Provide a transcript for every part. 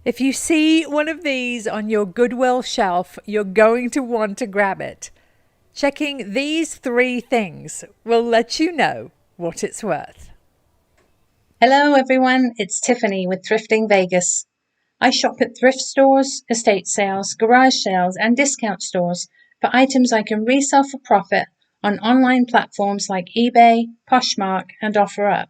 If you see one of these on your Goodwill shelf, you're going to want to grab it. Checking these 3 things will let you know what it's worth. Hello everyone, it's Tiffany with Thrifting Vegas. I shop at thrift stores, estate sales, garage sales, and discount stores for items I can resell for profit on online platforms like eBay, Poshmark, and OfferUp.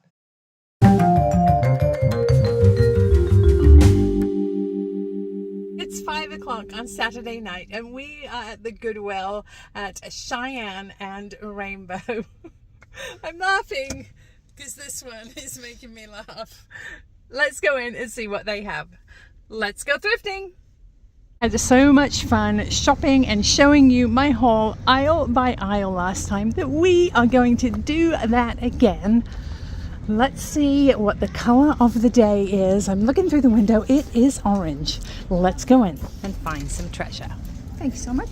It's 5 o'clock on Saturday night, and we are at the Goodwill at Cheyenne and Rainbow. I'm laughing because this one is making me laugh. Let's go in and see what they have. Let's go thrifting. I had so much fun shopping and showing you my haul aisle by aisle last time that we are going to do that again. Let's see what the color of the day is. I'm looking through the window. It is orange. Let's go in and find some treasure. Thanks so much.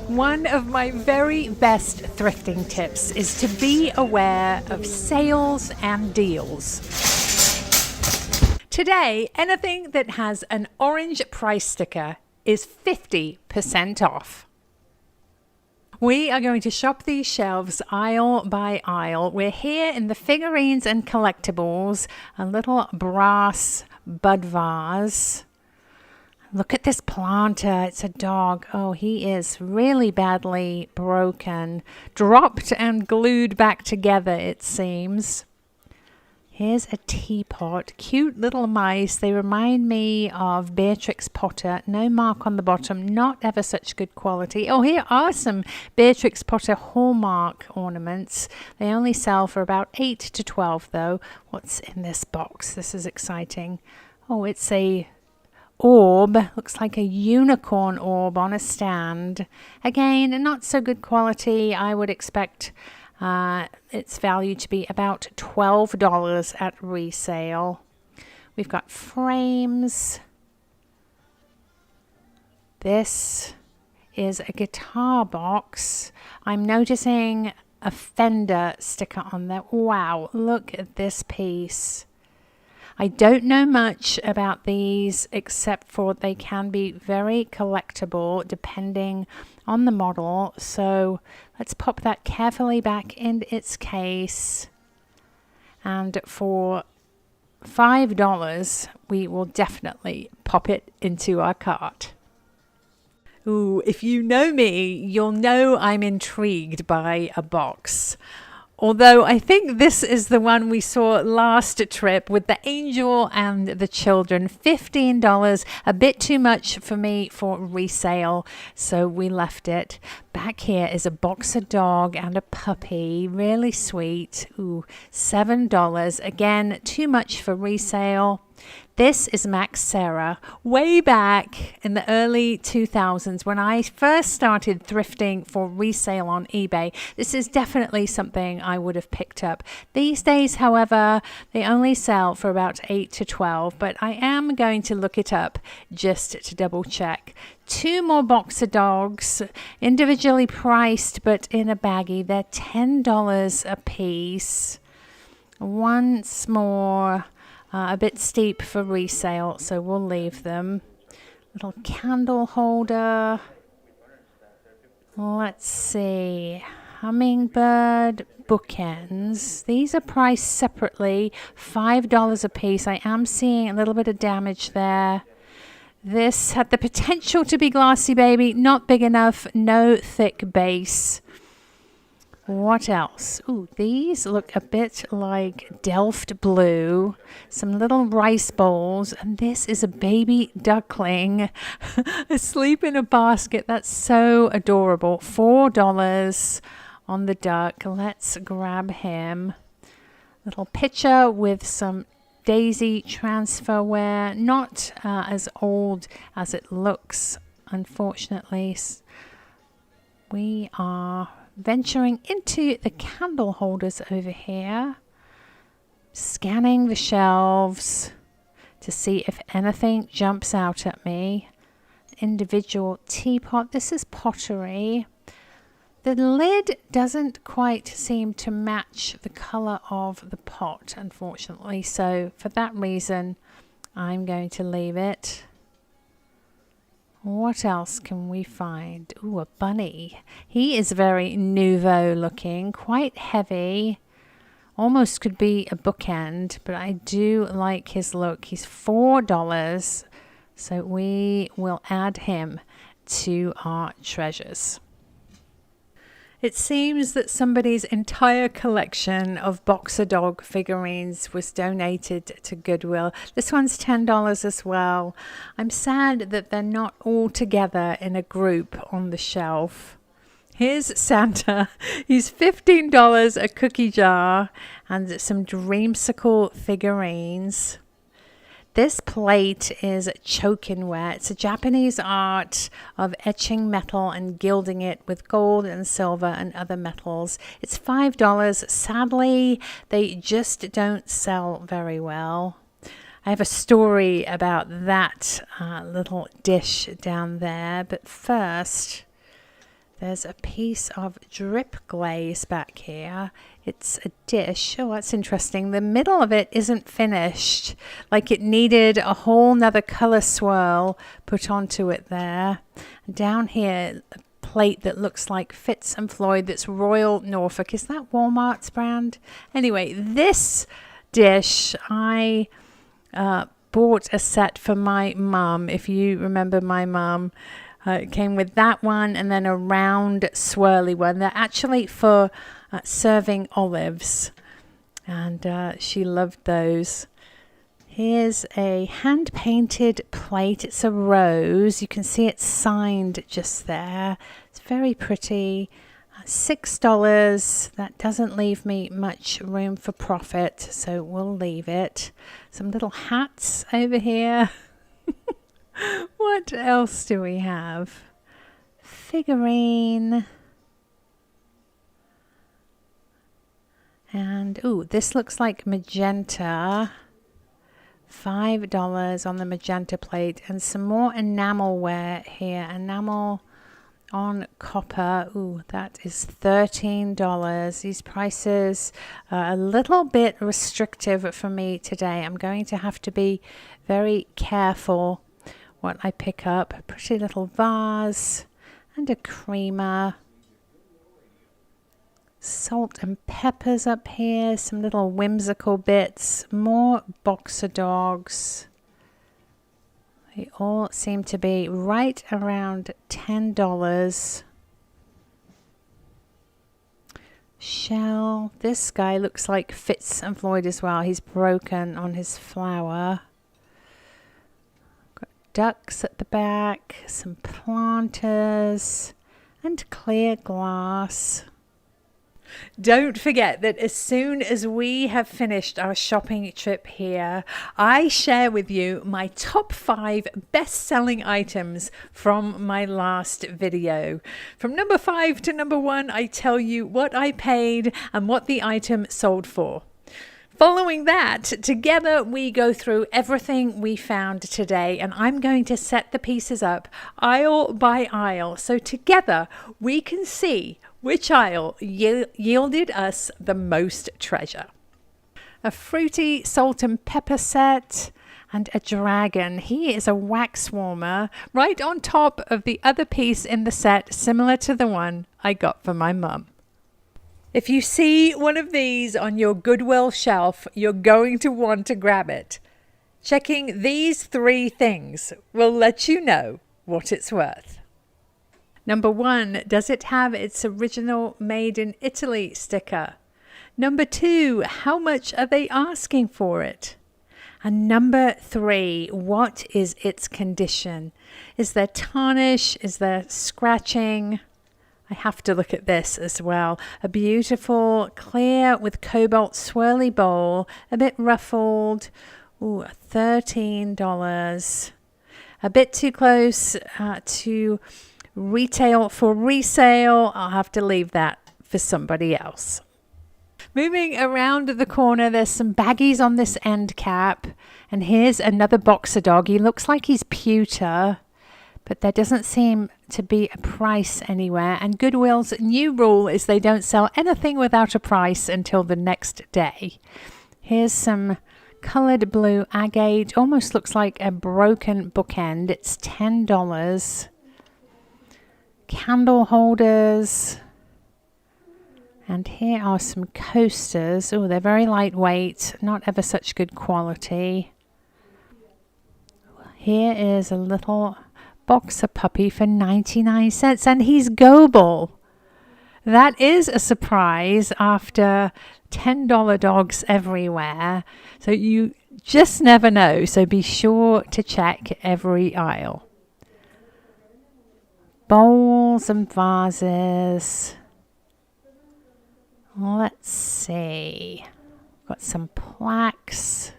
One of my very best thrifting tips is to be aware of sales and deals. Today, anything that has an orange price sticker is 50% off. We are going to shop these shelves aisle by aisle. We're here in the figurines and collectibles, a little brass bud vase. Look at this planter. It's a dog. Oh, he is really badly broken. Dropped and glued back together, it seems. Here's a teapot. Cute little mice. They remind me of Beatrix Potter. No mark on the bottom. Not ever such good quality. Oh, here are some Beatrix Potter Hallmark ornaments. They only sell for about 8 to 12 though. What's in this box? This is exciting. Oh, it's a orb. Looks like a unicorn orb on a stand. Again, not so good quality. I would expect its value to be about $12 at resale. We've got frames. This is a guitar box. I'm noticing a Fender sticker on there. Wow, look at this piece. I don't know much about these except for they can be very collectible depending on the model. So let's pop that carefully back in its case. And for $5, we will definitely pop it into our cart. Ooh, if you know me, you'll know I'm intrigued by a box. Although I think this is the one we saw last trip with the angel and the children. $15, a bit too much for me for resale, so we left it. Back here is a boxer dog and a puppy, really sweet. Ooh, $7. Again, too much for resale. This is Max Serra. Way back in the early 2000s when I first started thrifting for resale on eBay, this is definitely something I would have picked up. These days, however, they only sell for about 8 to 12, but I am going to look it up just to double check. 2 more boxer dogs, individually priced but in a baggie. They're $10 a piece. Once more. A bit steep for resale, so we'll leave them. Little candle holder. Let's see. Hummingbird bookends. These are priced separately, $5 a piece. I am seeing a little bit of damage there. This had the potential to be glossy, baby. Not big enough. No thick base. What else? Ooh, these look a bit like Delft blue. Some little rice bowls. And this is a baby duckling asleep in a basket. That's so adorable. $4 on the duck. Let's grab him. Little pitcher with some daisy transferware. Not as old as it looks, unfortunately. We are venturing into the candle holders over here, scanning the shelves to see if anything jumps out at me. Individual teapot. This is pottery. The lid doesn't quite seem to match the color of the pot, unfortunately. So for that reason, I'm going to leave it. What else can we find? Ooh, a bunny. He is very nouveau looking, quite heavy. Almost could be a bookend, but I do like his look. He's $4, so we will add him to our treasures. It seems that somebody's entire collection of boxer dog figurines was donated to Goodwill. This one's $10 as well. I'm sad that they're not all together in a group on the shelf. Here's Santa. He's $15 a cookie jar and some dreamsicle figurines. This plate is chokinware. It's a Japanese art of etching metal and gilding it with gold and silver and other metals. It's $5. Sadly, they just don't sell very well. I have a story about that little dish down there, but first, there's a piece of drip glaze back here. It's a dish. Oh, that's interesting. The middle of it isn't finished. Like it needed a whole nother color swirl put onto it there. And down here, a plate that looks like Fitz and Floyd. That's Royal Norfolk. Is that Walmart's brand? Anyway, this dish, I bought a set for my mum. If you remember my mum. It came with that one and then a round swirly one. They're actually for serving olives, and she loved those. Here's a hand-painted plate. It's a rose. You can see it's signed just there. It's very pretty. $6. That doesn't leave me much room for profit, so we'll leave it. Some little hats over here. What else do we have? Figurine. And, ooh, this looks like magenta. $5 on the magenta plate. And some more enamelware here. Enamel on copper. Ooh, that is $13. These prices are a little bit restrictive for me today. I'm going to have to be very careful what I pick up. A pretty little vase and a creamer. Salt and peppers up here. Some little whimsical bits. More boxer dogs. They all seem to be right around $10. Shell. This guy looks like Fitz and Floyd as well. He's broken on his flower. Got ducks at the back. Some planters. And clear glass. Don't forget that as soon as we have finished our shopping trip here, I share with you my top 5 best-selling items from my last video. From number 5 to number 1, I tell you what I paid and what the item sold for. Following that, together we go through everything we found today, and I'm going to set the pieces up aisle by aisle so together we can see which aisle yielded us the most treasure. A fruity salt and pepper set and a dragon. He is a wax warmer right on top of the other piece in the set, similar to the one I got for my mum. If you see one of these on your Goodwill shelf, you're going to want to grab it. Checking these 3 things will let you know what it's worth. Number 1, does it have its original Made in Italy sticker? Number 2, how much are they asking for it? And number 3, what is its condition? Is there tarnish? Is there scratching? I have to look at this as well. A beautiful clear with cobalt swirly bowl, a bit ruffled. Ooh, $13. A bit too close to retail for resale. I'll have to leave that for somebody else. Moving around the corner, there's some baggies on this end cap. And here's another boxer dog. He looks like he's pewter, but there doesn't seem to be a price anywhere. And Goodwill's new rule is they don't sell anything without a price until the next day. Here's some Coloured blue agate, almost looks like a broken bookend. It's $10. Candle holders. And here are some coasters. Oh, they're very lightweight, not ever such good quality. Here is a little boxer puppy for 99 cents, and he's Goodwill. That is a surprise after $10 dogs everywhere. So you just never know. So be sure to check every aisle. Bowls and vases. Let's see. Got some plaques.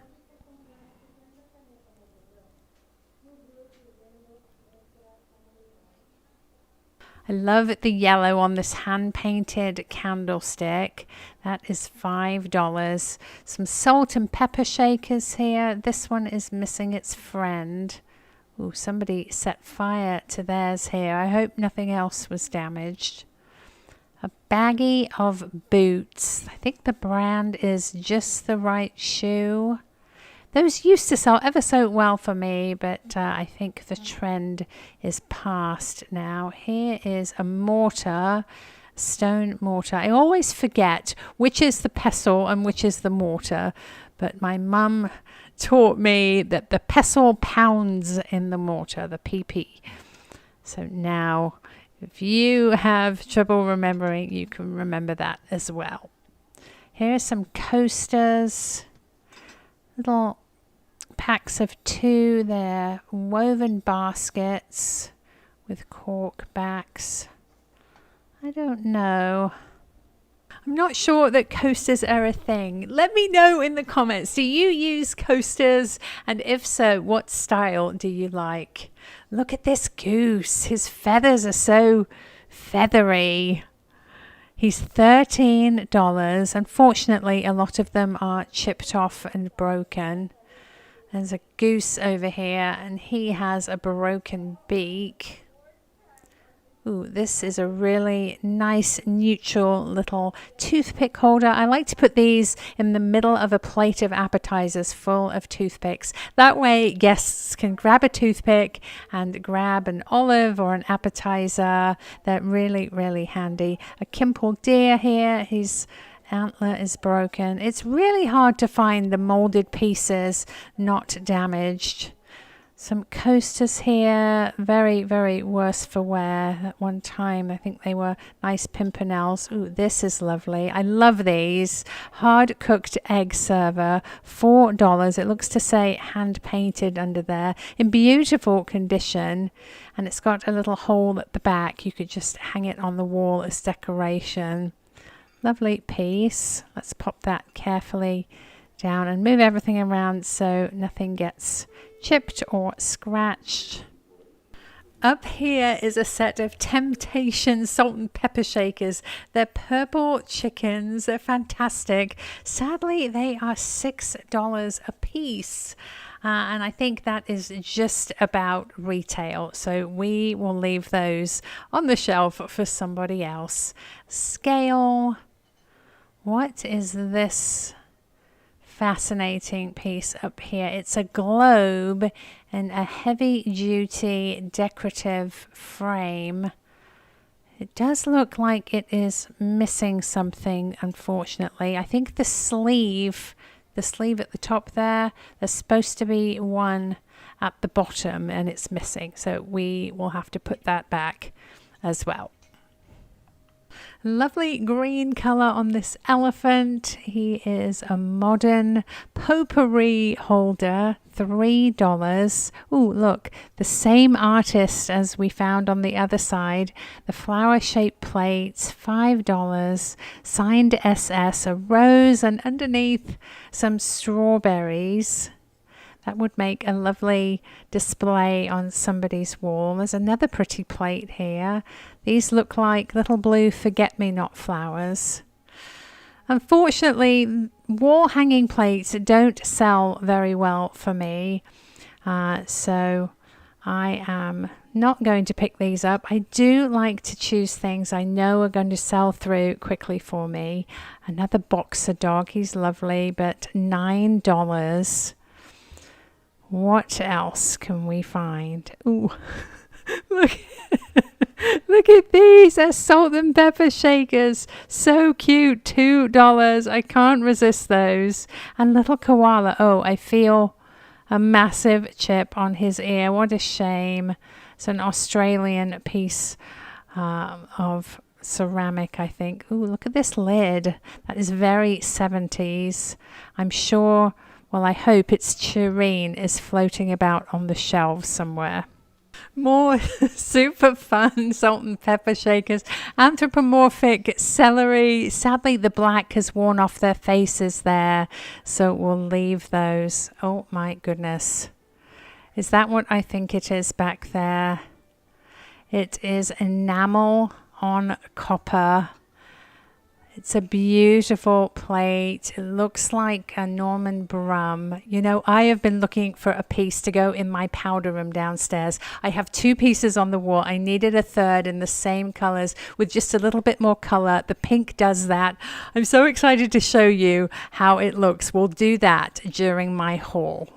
I love the yellow on this hand-painted candlestick. That is $5. Some salt and pepper shakers here. This one is missing its friend. Ooh, somebody set fire to theirs here. I hope nothing else was damaged. A baggie of boots. I think the brand is Just the Right Shoe. Those used to sell ever so well for me, but I think the trend is past now. Here is a mortar, stone mortar. I always forget which is the pestle and which is the mortar, but my mum taught me that the pestle pounds in the mortar, the PP. So now, if you have trouble remembering, you can remember that as well. Here are some coasters, little packs of 2. They're woven baskets with cork backs. I don't know. I'm not sure that coasters are a thing. Let me know in the comments. Do you use coasters? And if so, what style do you like? Look at this goose. His feathers are so feathery. He's $13. Unfortunately, a lot of them are chipped off and broken. There's a goose over here, and he has a broken beak. Ooh, this is a really nice, neutral little toothpick holder. I like to put these in the middle of a plate of appetizers full of toothpicks. That way, guests can grab a toothpick and grab an olive or an appetizer. They're really, really handy. A Kimple deer here. His antler is broken. It's really hard to find the molded pieces not damaged. Some coasters here, very, very worse for wear. At one time, I think they were nice pimpernels. Ooh, this is lovely. I love these. Hard cooked egg server, $4. It looks to say hand painted under there in beautiful condition. And it's got a little hole at the back. You could just hang it on the wall as decoration. Lovely piece. Let's pop that carefully down and move everything around so nothing gets chipped or scratched. Up here is a set of Temptation salt and pepper shakers. They're purple chickens. They're fantastic. Sadly, they are $6 a piece. And I think that is just about retail. So we will leave those on the shelf for somebody else. Scale. What is this fascinating piece up here? It's a globe and a heavy duty decorative frame. It does look like it is missing something, unfortunately. I think the sleeve at the top there, there's supposed to be one at the bottom and it's missing. So we will have to put that back as well. Lovely green color on this elephant. He is a modern potpourri holder, $3. Ooh, look, the same artist as we found on the other side. The flower-shaped plates, $5. Signed SS, a rose, and underneath some strawberries. That would make a lovely display on somebody's wall. There's another pretty plate here. These look like little blue forget-me-not flowers. Unfortunately, wall hanging plates don't sell very well for me. So I am not going to pick these up. I do like to choose things I know are going to sell through quickly for me. Another boxer dog. He's lovely, but $9. What else can we find? Ooh, look. Look at these. They're salt and pepper shakers. So cute. $2. I can't resist those. And little koala. Oh, I feel a massive chip on his ear. What a shame. It's an Australian piece of ceramic, I think. Ooh, look at this lid. That is very 70s. I'm sure, well, I hope its tureen is floating about on the shelves somewhere. More super fun salt and pepper shakers. Anthropomorphic celery. Sadly, the black has worn off their faces there, so we'll leave those. Oh my goodness. Is that what I think it is back there? It is enamel on copper. It's a beautiful plate. It looks like a Norman Brum. You know, I have been looking for a piece to go in my powder room downstairs. I have 2 pieces on the wall. I needed a third in the same colors with just a little bit more color. The pink does that. I'm so excited to show you how it looks. We'll do that during my haul.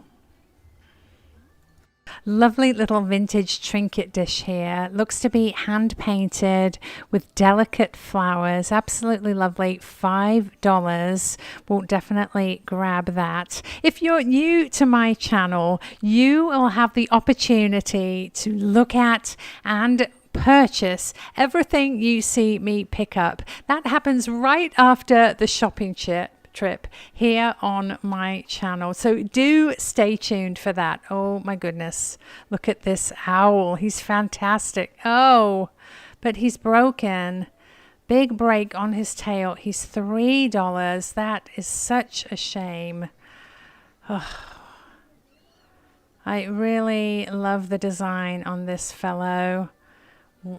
Lovely little vintage trinket dish here. Looks to be hand painted with delicate flowers. Absolutely lovely. $5. We'll definitely grab that. If you're new to my channel, you will have the opportunity to look at and purchase everything you see me pick up. That happens right after the shopping trip here on my channel, so do stay tuned for that. Oh my goodness, look at this owl. He's fantastic. Oh, but he's broken. Big break on his tail. He's $3. That is such a shame. Oh, I really love the design on this fellow.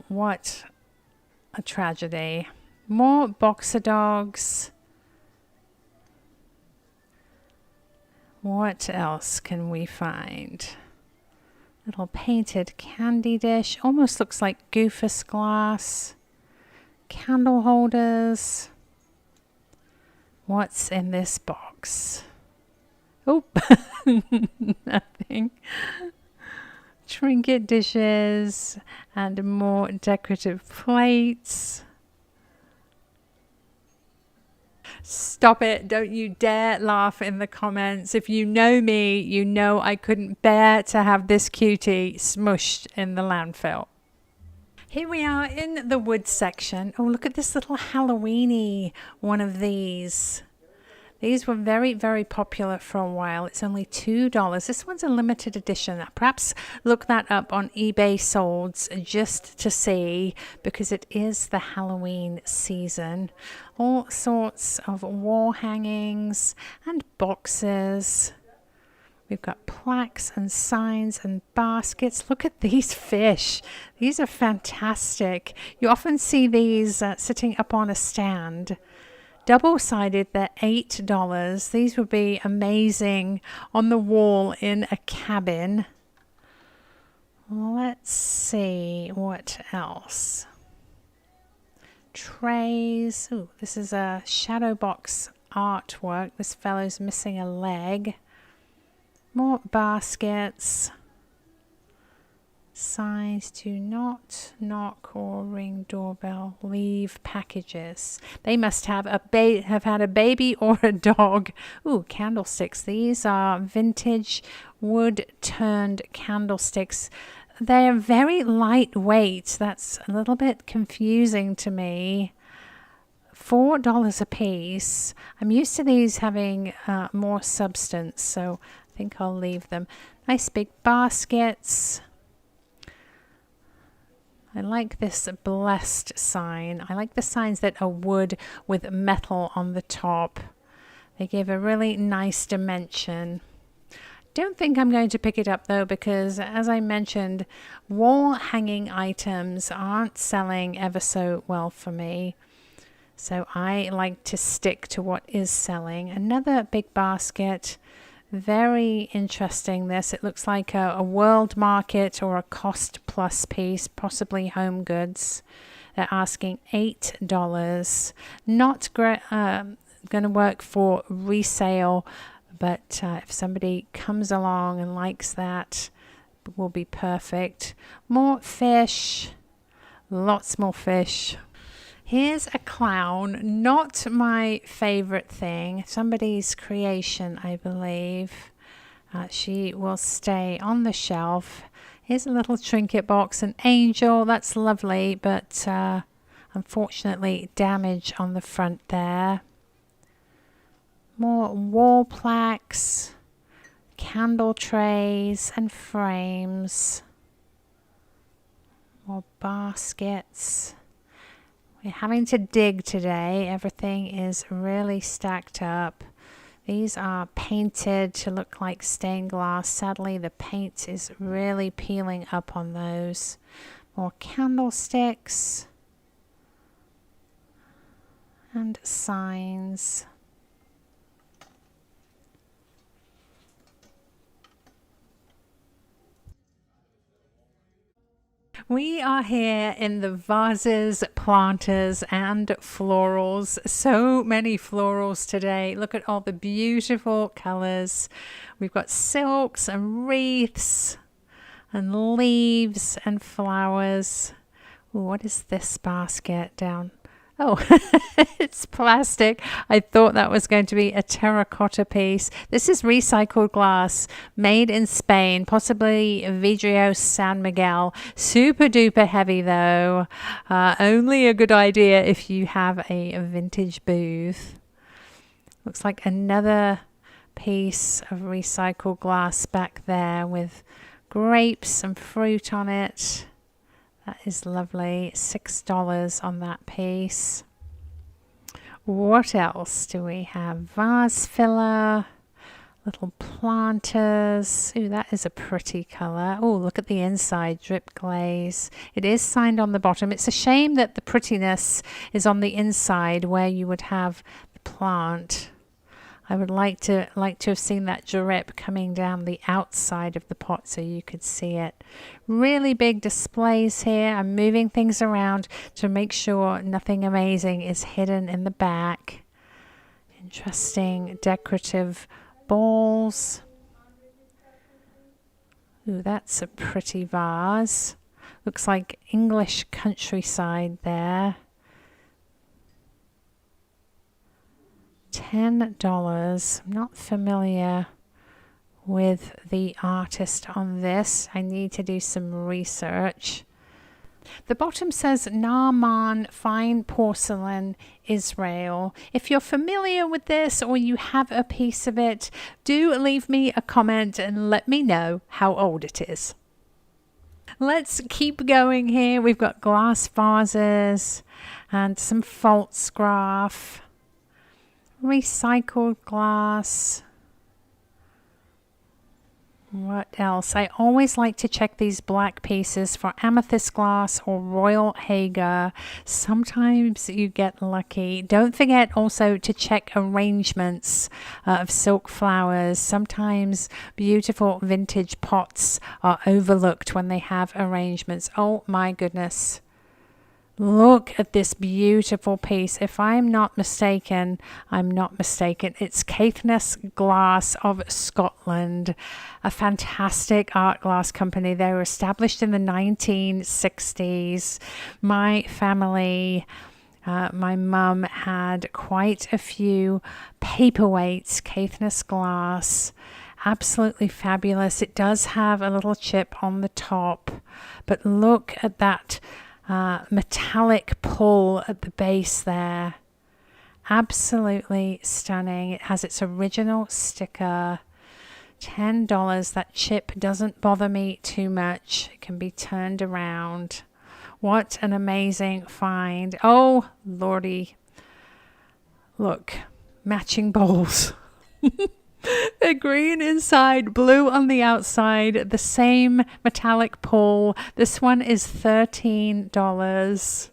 What a tragedy. More boxer dogs. What else can we find? Little painted candy dish. Almost looks like Goofus glass. Candle holders. What's in this box? Oh, nothing. Trinket dishes and more decorative plates. Stop it. Don't you dare laugh in the comments. If you know me, you know I couldn't bear to have this cutie smushed in the landfill. Here we are in the wood section. Oh, look at this little Halloweeny one of these. These were very, very popular for a while. It's only $2. This one's a limited edition. Perhaps look that up on eBay solds just to see, because it is the Halloween season. All sorts of wall hangings and boxes. We've got plaques and signs and baskets. Look at these fish. These are fantastic. You often see these sitting up on a stand. Double-sided, they're $8. These would be amazing on the wall in a cabin. Let's see what else. Trays. Ooh, this is a shadow box artwork. This fellow's missing a leg. More baskets. Signs: do not knock or ring doorbell. Leave packages. They must have had a baby or a dog. Ooh, candlesticks. These are vintage wood turned candlesticks. They're very lightweight. That's a little bit confusing to me. $4 a piece. I'm used to these having more substance, so I think I'll leave them. Nice big baskets. I like this blessed sign. I like the signs that are wood with metal on the top. They give a really nice dimension. Don't think I'm going to pick it up though, because as I mentioned, wall hanging items aren't selling ever so well for me. So I like to stick to what is selling. Another big basket. Very interesting, this. It looks like a world market or a cost plus piece, possibly home goods. They're asking $8. Not going to work for resale, but if somebody comes along and likes that, it will be perfect. More fish. Lots more fish. Here's a clown, not my favorite thing. Somebody's creation, I believe. She will stay on the shelf. Here's a little trinket box, an angel. That's lovely, but unfortunately damage on the front there. More wall plaques, candle trays and frames. More baskets. We're having to dig today. Everything is really stacked up. These are painted to look like stained glass. Sadly, the paint is really peeling up on those. More candlesticks and signs. We are here in the vases, planters, and florals. So many florals today. Look at all the beautiful colors. We've got silks and wreaths and leaves and flowers. Ooh, what is this basket down? Oh, it's plastic. I thought that was going to be a terracotta piece. This is recycled glass made in Spain, possibly Vidrio San Miguel. Super duper heavy though. Only a good idea if you have a vintage booth. Looks like another piece of recycled glass back there with grapes and fruit on it. That is lovely. $6 on that piece. What else do we have? Vase filler, little planters. Ooh, that is a pretty color. Oh, look at the inside, drip glaze. It is signed on the bottom. It's a shame that the prettiness is on the inside where you would have the plant. I would like to have seen that drip coming down the outside of the pot so you could see it. Really big displays here. I'm moving things around to make sure nothing amazing is hidden in the back. Interesting decorative bowls. Ooh, that's a pretty vase. Looks like English countryside there. $10. I'm not familiar with the artist on this. I need to do some research. The bottom says Naaman Fine Porcelain, Israel. If you're familiar with this or you have a piece of it, do leave me a comment and let me know how old it is. Let's keep going here. We've got glass vases and some Falstaff. Recycled glass. What else? I always like to check these black pieces for amethyst glass or royal Hagar. Sometimes you get lucky. Don't forget also to check arrangements of silk flowers. Sometimes beautiful vintage pots are overlooked when they have arrangements. Oh my goodness. Look at this beautiful piece. If I'm not mistaken, It's Caithness Glass of Scotland, a fantastic art glass company. They were established in the 1960s. My family, my mum had quite a few paperweights, Caithness glass. Absolutely fabulous. It does have a little chip on the top, but look at that metallic pull at the base there. Absolutely stunning. It has its original sticker. $10. That chip doesn't bother me too much. It can be turned around. What an amazing find. Oh lordy, look, matching bowls. They're green inside, blue on the outside, the same metallic pull. This one is $13.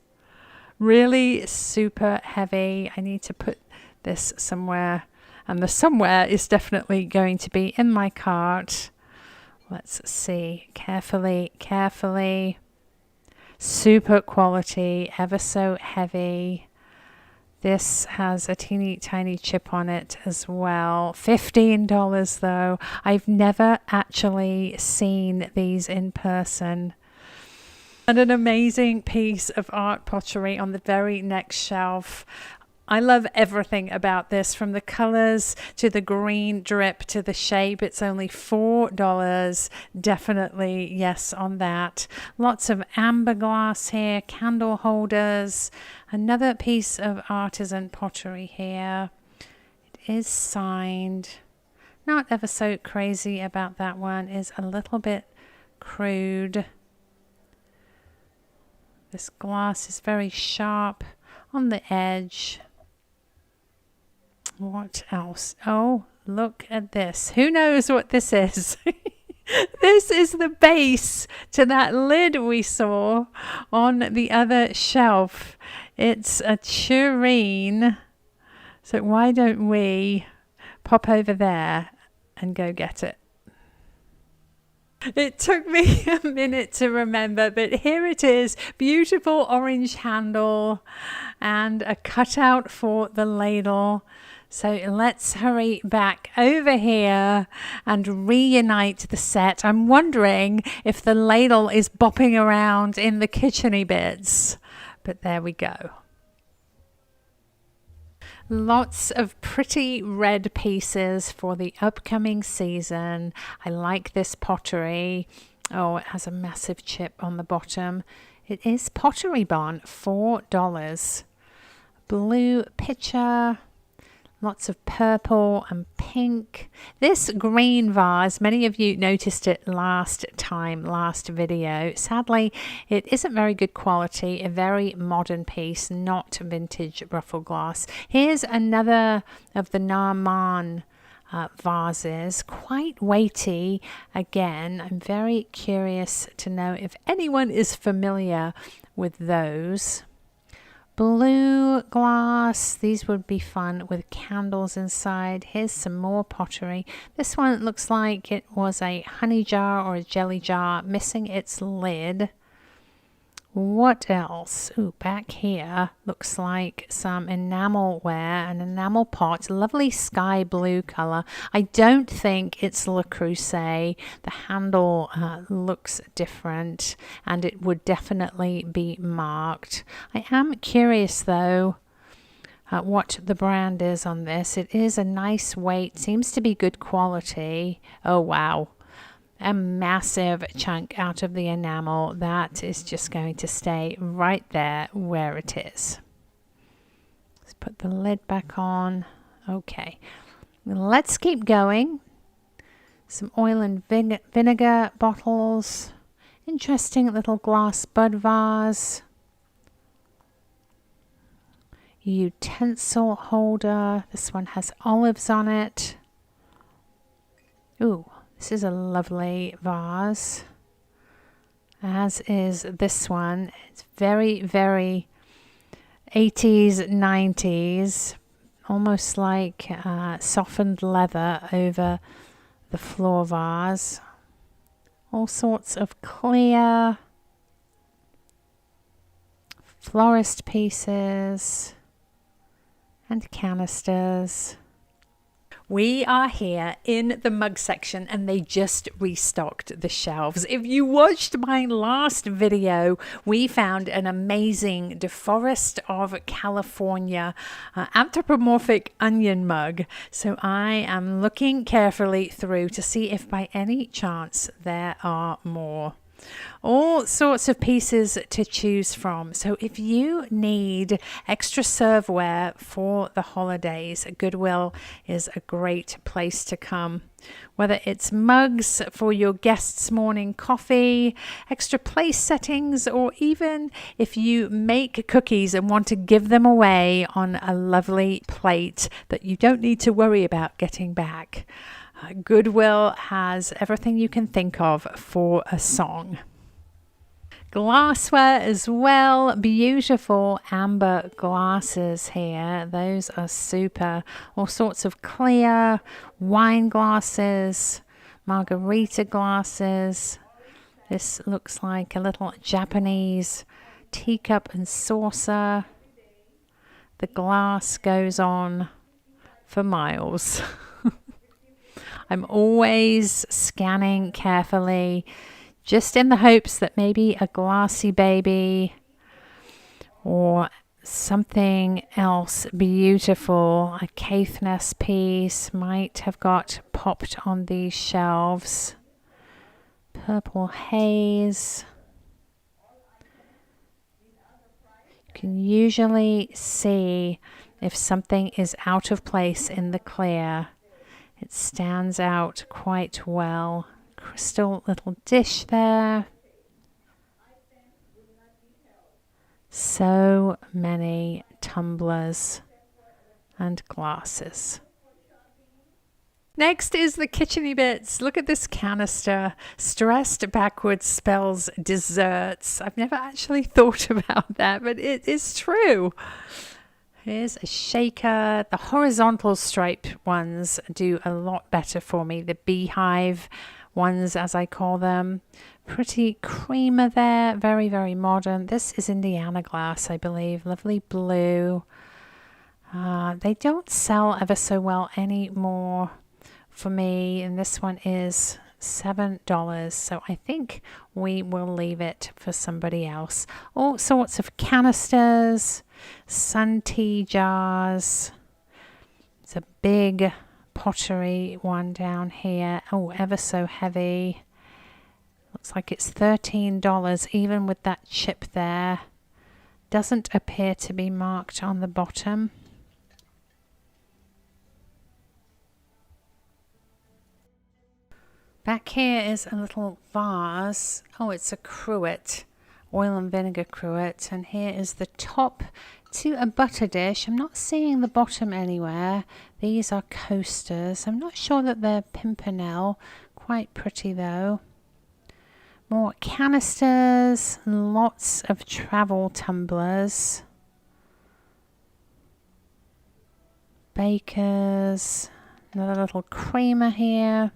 Really super heavy. I need to put this somewhere And the somewhere is definitely going to be in my cart. Let's see. Carefully, carefully. Super quality, ever so heavy. This has a teeny tiny chip on it as well. $15 though. I've never actually seen these in person. And an amazing piece of art pottery on the very next shelf. I love everything about this, from the colors to the green drip to the shape. It's only $4. Definitely yes on that. Lots of amber glass here, candle holders. Another piece of artisan pottery here. It is signed. Not ever so crazy about that one. Is a little bit crude. This glass is very sharp on the edge. What else? Oh, look at this. Who knows what this is? This is the base to that lid we saw on the other shelf. It's a tureen. So why don't we pop over there and go get it? It took me a minute to remember, but here it is. Beautiful orange handle and a cutout for the ladle. So let's hurry back over here and reunite the set. I'm wondering if the ladle is bopping around in the kitcheny bits, but there we go. Lots of pretty red pieces for the upcoming season. I like this pottery. Oh, it has a massive chip on the bottom. It is Pottery Barn, $4. Blue pitcher. Lots of purple and pink. This green vase, many of you noticed it last video. Sadly, it isn't very good quality, a very modern piece, not vintage ruffle glass. Here's another of the Naaman vases, quite weighty. Again, I'm very curious to know if anyone is familiar with those. Blue glass, these would be fun with candles inside. Here's some more pottery. This one looks like it was a honey jar or a jelly jar, missing its lid. What else? Ooh, back here looks like some enamelware, an enamel pot, lovely sky blue color. I don't think it's Le Creuset. The handle looks different and it would definitely be marked. I am curious though what the brand is on this. It is a nice weight, seems to be good quality. Oh wow. A massive chunk out of the enamel that is just going to stay right there where it is. Let's put the lid back on. Okay, let's keep going. Some oil and vinegar bottles. Interesting little glass bud vase. Utensil holder. This one has olives on it. Ooh. This is a lovely vase, as is this one. It's very, very 80s, 90s, almost like softened leather over the floor vase. All sorts of clear florist pieces and canisters. We are here in the mug section and they just restocked the shelves. If you watched my last video, we found an amazing DeForest of California anthropomorphic onion mug. So I am looking carefully through to see if by any chance there are more. All sorts of pieces to choose from. So if you need extra serveware for the holidays, Goodwill is a great place to come. Whether it's mugs for your guests' morning coffee, extra place settings, or even if you make cookies and want to give them away on a lovely plate that you don't need to worry about getting back. Goodwill has everything you can think of for a song. Glassware as well. Beautiful amber glasses here. Those are super. All sorts of clear wine glasses, margarita glasses. This looks like a little Japanese teacup and saucer. The glass goes on for miles. I'm always scanning carefully, just in the hopes that maybe a glassy baby or something else beautiful, a Caithness piece, might have got popped on these shelves. Purple haze. You can usually see if something is out of place in the clear. It stands out quite well. Crystal little dish there. So many tumblers and glasses. Next is the kitcheny bits. Look at this canister. Stressed backwards spells desserts. I've never actually thought about that, but it is true. Here's a shaker. The horizontal striped ones do a lot better for me. The beehive ones, as I call them. Pretty creamer there. Very, very modern. This is Indiana glass, I believe. Lovely blue. They don't sell ever so well anymore for me, and this one is $7, so I think we will leave it for somebody else. All sorts of canisters, sun tea jars. It's a big pottery one down here. Oh, ever so heavy. Looks like it's $13 even with that chip there. Doesn't appear to be marked on the bottom. Back here is a little vase. Oh, it's a cruet, oil and vinegar cruet. And here is the top to a butter dish. I'm not seeing the bottom anywhere. These are coasters. I'm not sure that they're pimpernel. Quite pretty though. More canisters, lots of travel tumblers. Bakers, another little creamer here.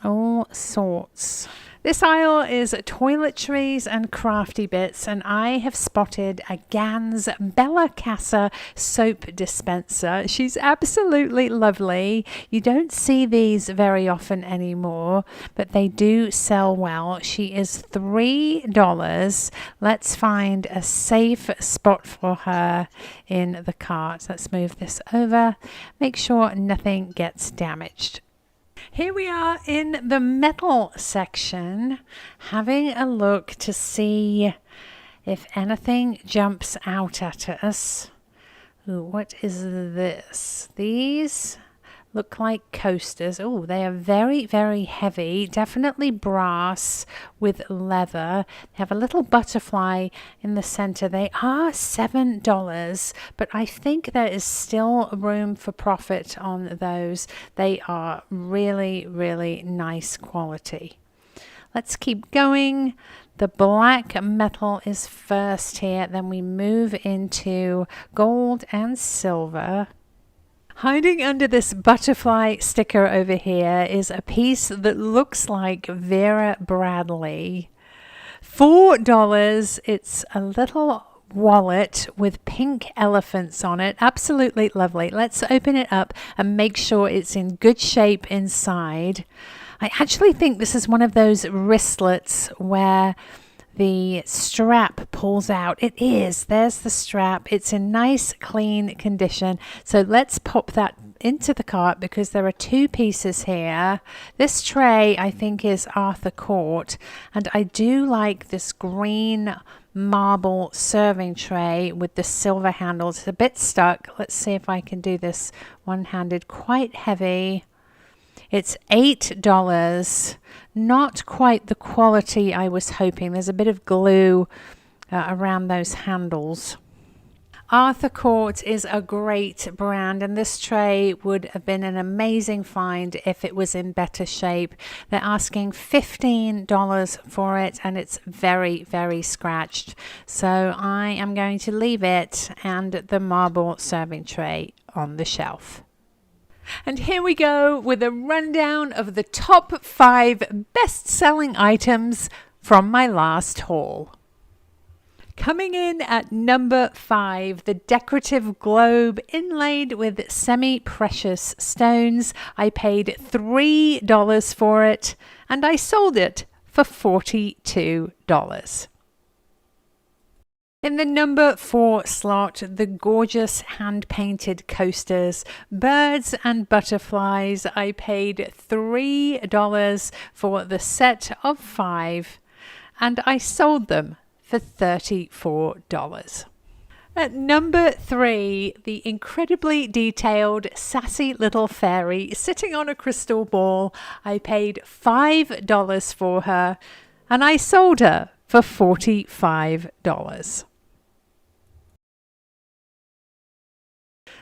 All sorts. This aisle is toiletries and crafty bits, and I have spotted a Gans Bella Casa soap dispenser. She's absolutely lovely. You don't see these very often anymore, but they do sell well. She is $3. Let's find a safe spot for her in the cart. Let's move this over. Make sure nothing gets damaged. Here we are in the metal section, having a look to see if anything jumps out at us. Ooh, what is this? These look like coasters. Oh, they are very, very heavy. Definitely brass with leather. They have a little butterfly in the center. They are $7, but I think there is still room for profit on those. They are really, really nice quality. Let's keep going. The black metal is first here. Then we move into gold and silver. Hiding under this butterfly sticker over here is a piece that looks like Vera Bradley. $4. It's a little wallet with pink elephants on it. Absolutely lovely. Let's open it up and make sure it's in good shape inside. I actually think this is one of those wristlets where the strap pulls out. It is. There's the strap. It's in nice, clean condition. So let's pop that into the cart because there are two pieces here. This tray, I think, is Arthur Court. And I do like this green marble serving tray with the silver handles. It's a bit stuck. Let's see if I can do this one-handed. Quite heavy. It's $8. Not quite the quality I was hoping. There's a bit of glue around those handles. Arthur Court is a great brand, and this tray would have been an amazing find if it was in better shape. They're asking $15 for it, and it's very, very scratched. So I am going to leave it and the marble serving tray on the shelf. And here we go with a rundown of the top 5 best-selling items from my last haul. Coming in at number 5, the decorative globe inlaid with semi-precious stones. I paid $3 for it, and I sold it for $42. In the number 4 slot, the gorgeous hand-painted coasters, birds and butterflies. I paid $3 for the set of 5, and I sold them for $34. At number 3, the incredibly detailed sassy little fairy sitting on a crystal ball. I paid $5 for her, and I sold her for $45.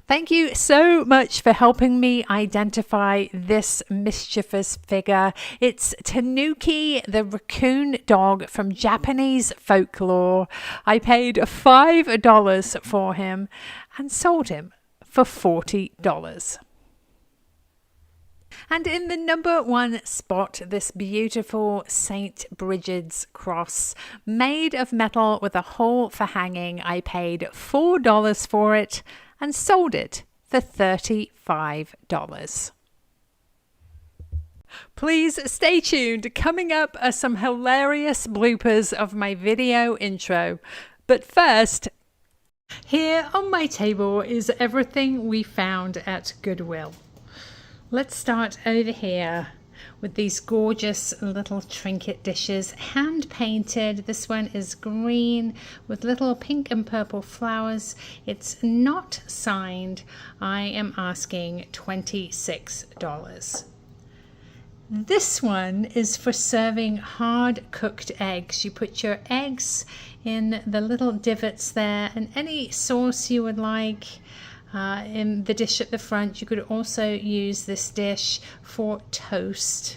Thank you so much for helping me identify this mischievous figure. It's Tanuki, the raccoon dog from Japanese folklore. I paid $5 for him and sold him for $40. And in the number 1 spot, this beautiful St. Bridget's cross made of metal with a hole for hanging. I paid $4 for it and sold it for $35. Please stay tuned. Coming up are some hilarious bloopers of my video intro. But first, here on my table is everything we found at Goodwill. Let's start over here with these gorgeous little trinket dishes, hand painted. This one is green with little pink and purple flowers. It's not signed. I am asking $26. This one is for serving hard cooked eggs. You put your eggs in the little divots there, and any sauce you would like in the dish at the front. You could also use this dish for toast.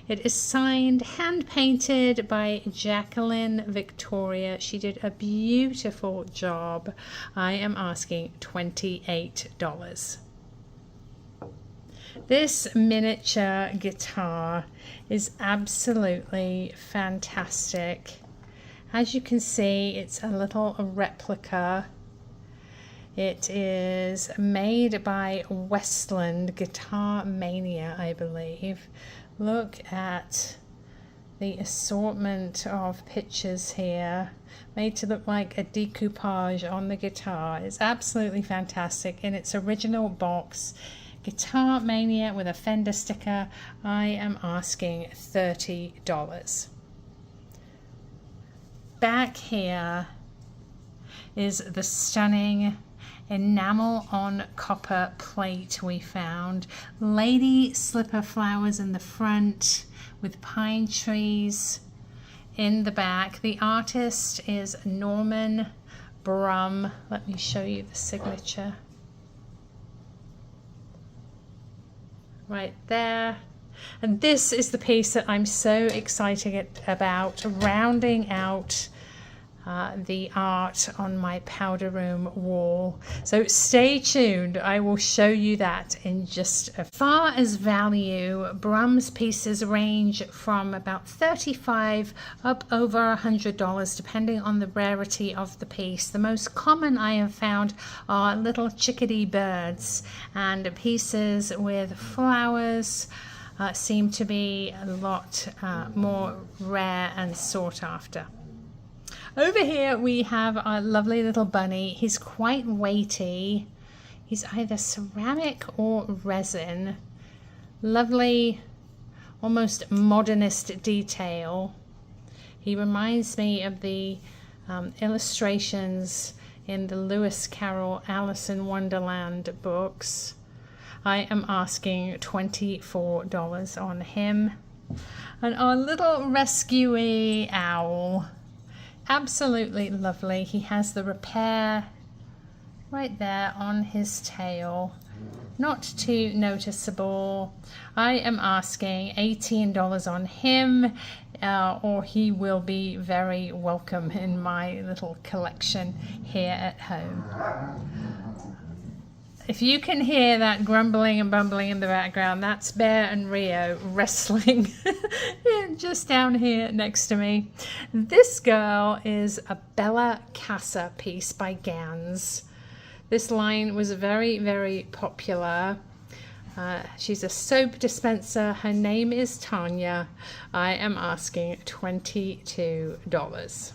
It is signed, hand painted by Jacqueline Victoria. She did a beautiful job. I am asking $28. This miniature guitar is absolutely fantastic. As you can see, it's a little replica. It is made by Westland Guitar Mania, I believe. Look at the assortment of pictures here, made to look like a decoupage on the guitar. It's absolutely fantastic in its original box. Guitar Mania with a Fender sticker. I am asking $30. Back here is the stunning enamel on copper plate we found. Lady slipper flowers in the front with pine trees in the back. The artist is Norman Brum. Let me show you the signature. Right there. And this is the piece that I'm so excited about, rounding out the art on my powder room wall. So stay tuned. I will show you that in just a far as value. Brum's pieces range from about $35 up over $100 depending on the rarity of the piece. The most common I have found are little chickadee birds, and pieces with flowers seem to be a lot more rare and sought after. Over here we have our lovely little bunny. He's quite weighty. He's either ceramic or resin. Lovely, almost modernist detail. He reminds me of the illustrations in the Lewis Carroll Alice in Wonderland books. I am asking $24 on him. And our little rescuey owl. Absolutely lovely. He has the repair right there on his tail. Not too noticeable. I am asking $18 on him, or he will be very welcome in my little collection here at home. If you can hear that grumbling and bumbling in the background, that's Bear and Rio wrestling just down here next to me. This girl is a Bella Casa piece by Gans. This line was very, very popular. She's a soap dispenser. Her name is Tanya. I am asking $22.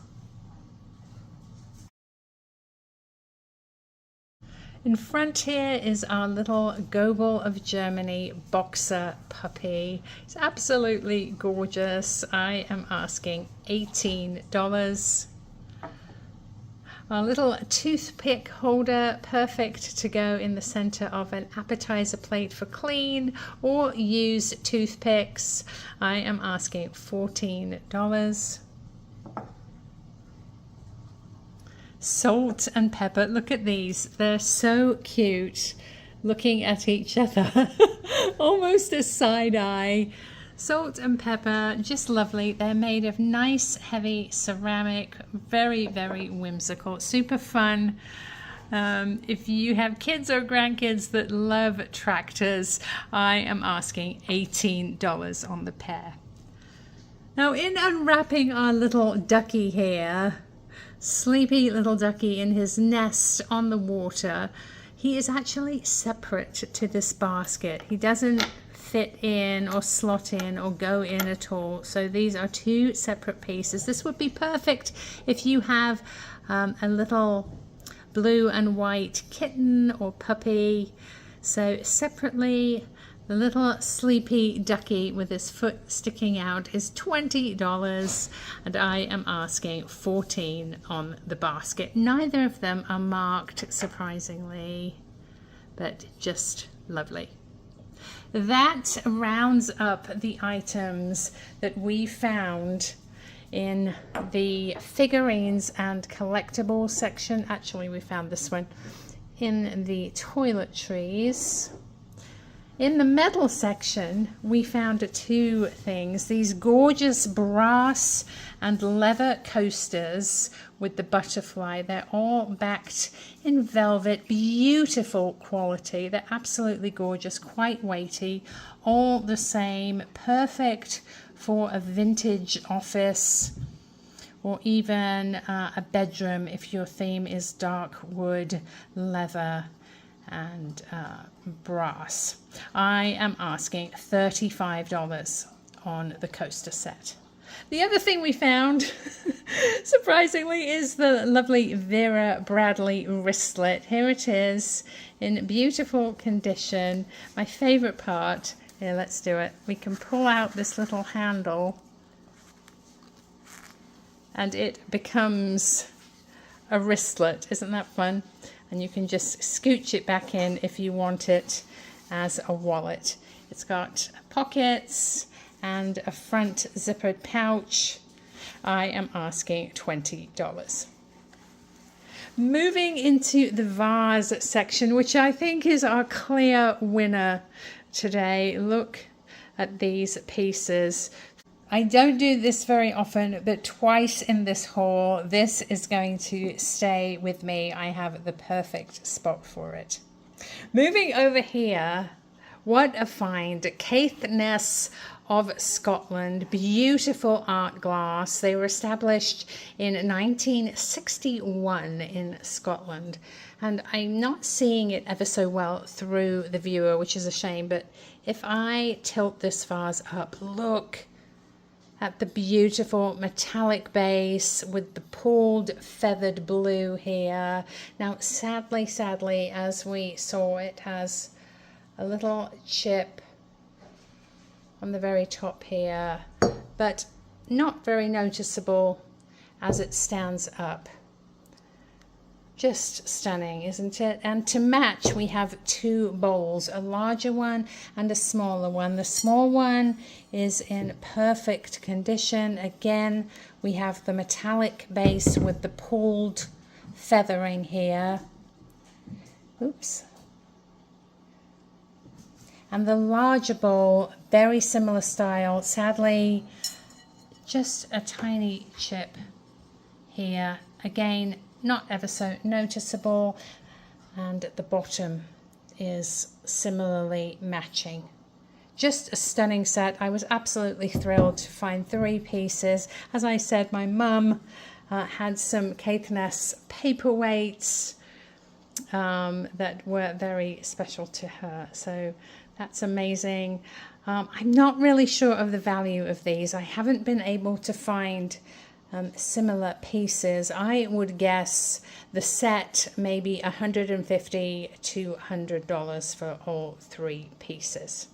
In front here is our little Goodwill of Germany boxer puppy. It's absolutely gorgeous. I am asking $18. Our little toothpick holder, perfect to go in the center of an appetizer plate for clean or used toothpicks. I am asking $14. Salt and pepper, look at these. They're so cute looking at each other. Almost a side eye. Salt and pepper, just lovely. They're made of nice heavy ceramic, very, very whimsical, super fun. If you have kids or grandkids that love tractors, I am asking $18 on the pair. Now, in unwrapping our little ducky here, sleepy little ducky in his nest on the water, he is actually separate to this basket. He doesn't fit in or slot in or go in at all. So these are two separate pieces. This would be perfect if you have a little blue and white kitten or puppy. So separately, the little sleepy ducky with his foot sticking out is $20, and I am asking $14 on the basket. Neither of them are marked, surprisingly, but just lovely. That rounds up the items that we found in the figurines and collectibles section. Actually, we found this one in the toiletries. In the metal section, we found two things. These gorgeous brass and leather coasters with the butterfly. They're all backed in velvet, beautiful quality. They're absolutely gorgeous, quite weighty, all the same, perfect for a vintage office or even a bedroom if your theme is dark wood, leather, and brass. I am asking $35 on the coaster set. The other thing we found, surprisingly, is the lovely Vera Bradley wristlet. Here it is in beautiful condition. My favorite part, here, let's do it. We can pull out this little handle and it becomes a wristlet. Isn't that fun? And you can just scooch it back in if you want it as a wallet. It's got pockets and a front zippered pouch. I am asking $20. Moving into the vase section, which I think is our clear winner today. Look at these pieces. I don't do this very often, but twice in this haul, this is going to stay with me. I have the perfect spot for it. Moving over here, what a find. Caithness of Scotland, beautiful art glass. They were established in 1961 in Scotland, and I'm not seeing it ever so well through the viewer, which is a shame, but if I tilt this vase up, look at the beautiful metallic base with the pooled feathered blue here. Now, sadly, as we saw, it has a little chip on the very top here, but not very noticeable as it stands up. Just stunning, isn't it? And to match, we have two bowls, a larger one and a smaller one. The small one is in perfect condition. Again, we have the metallic base with the pooled feathering here. Oops. And the larger bowl, very similar style. Sadly, just a tiny chip here. Again, not ever so noticeable. And at the bottom is similarly matching. Just a stunning set. I was absolutely thrilled to find 3 pieces. As I said, my mum had some Caithness paperweights that were very special to her. So that's amazing. I'm not really sure of the value of these. I haven't been able to find similar pieces. I would guess the set maybe $150 to $100 for all 3 pieces.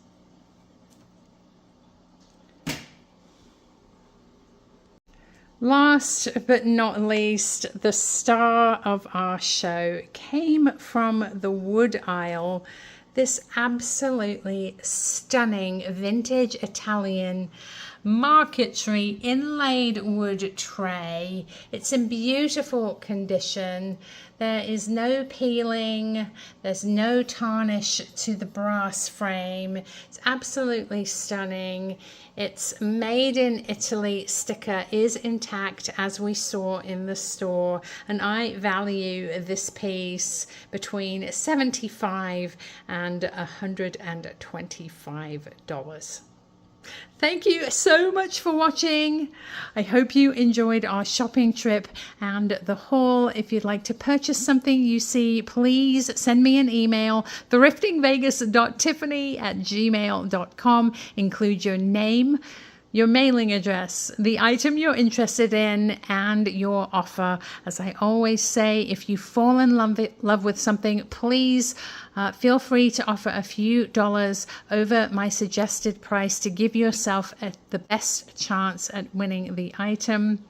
Last but not least, the star of our show came from the wood aisle. This absolutely stunning vintage Italian marquetry inlaid wood tray. It's in beautiful condition. There is no peeling, there's no tarnish to the brass frame. It's absolutely stunning. Its made in Italy sticker is intact, as we saw in the store, and I value this piece between $75 and $125. Thank you so much for watching. I hope you enjoyed our shopping trip and the haul. If you'd like to purchase something you see, please send me an email, thriftingvegas.tiffany@gmail.com. Include your name, your mailing address, the item you're interested in, and your offer. As I always say, if you fall in love with something, please feel free to offer a few dollars over my suggested price to give yourself the best chance at winning the item.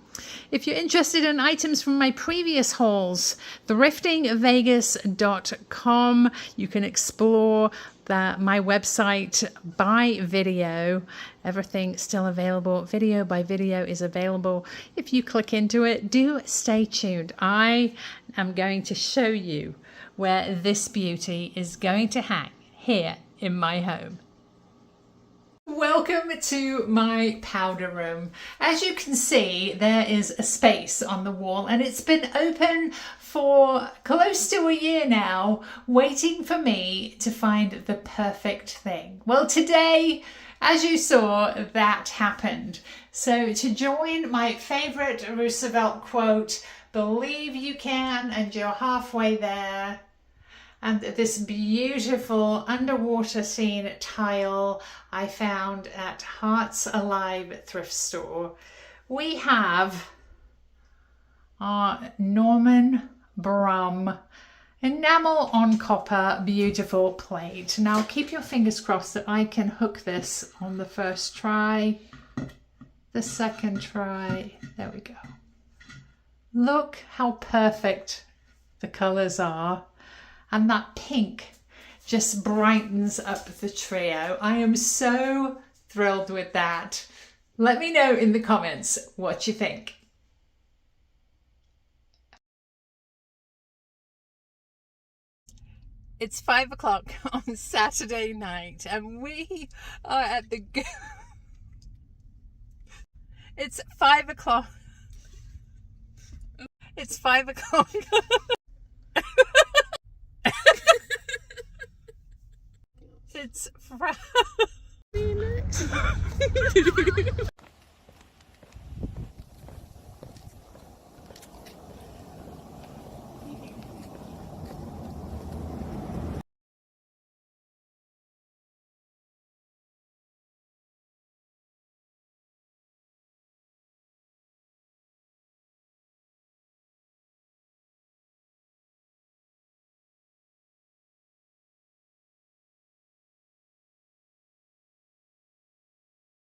If you're interested in items from my previous hauls, thriftingvegas.com. You can explore my website by video. Everything still available. Video by video is available. If you click into it, do stay tuned. I am going to show you where this beauty is going to hang here in my home. Welcome to my powder room. As you can see, there is a space on the wall, and it's been open for close to a year now, waiting for me to find the perfect thing. Well, today, as you saw, that happened. So to join my favorite Roosevelt quote, "Believe you can and you're halfway there," and this beautiful underwater scene tile I found at Hearts Alive thrift store, we have our Norman Brum enamel on copper beautiful plate. Now keep your fingers crossed that I can hook this on the first try, the second try. There we go. Look how perfect the colors are. And that pink just brightens up the trio. I am so thrilled with that. Let me know in the comments what you think. It's 5 o'clock on Saturday night and we are at the... It's 5 o'clock. It's 5 o'clock. It's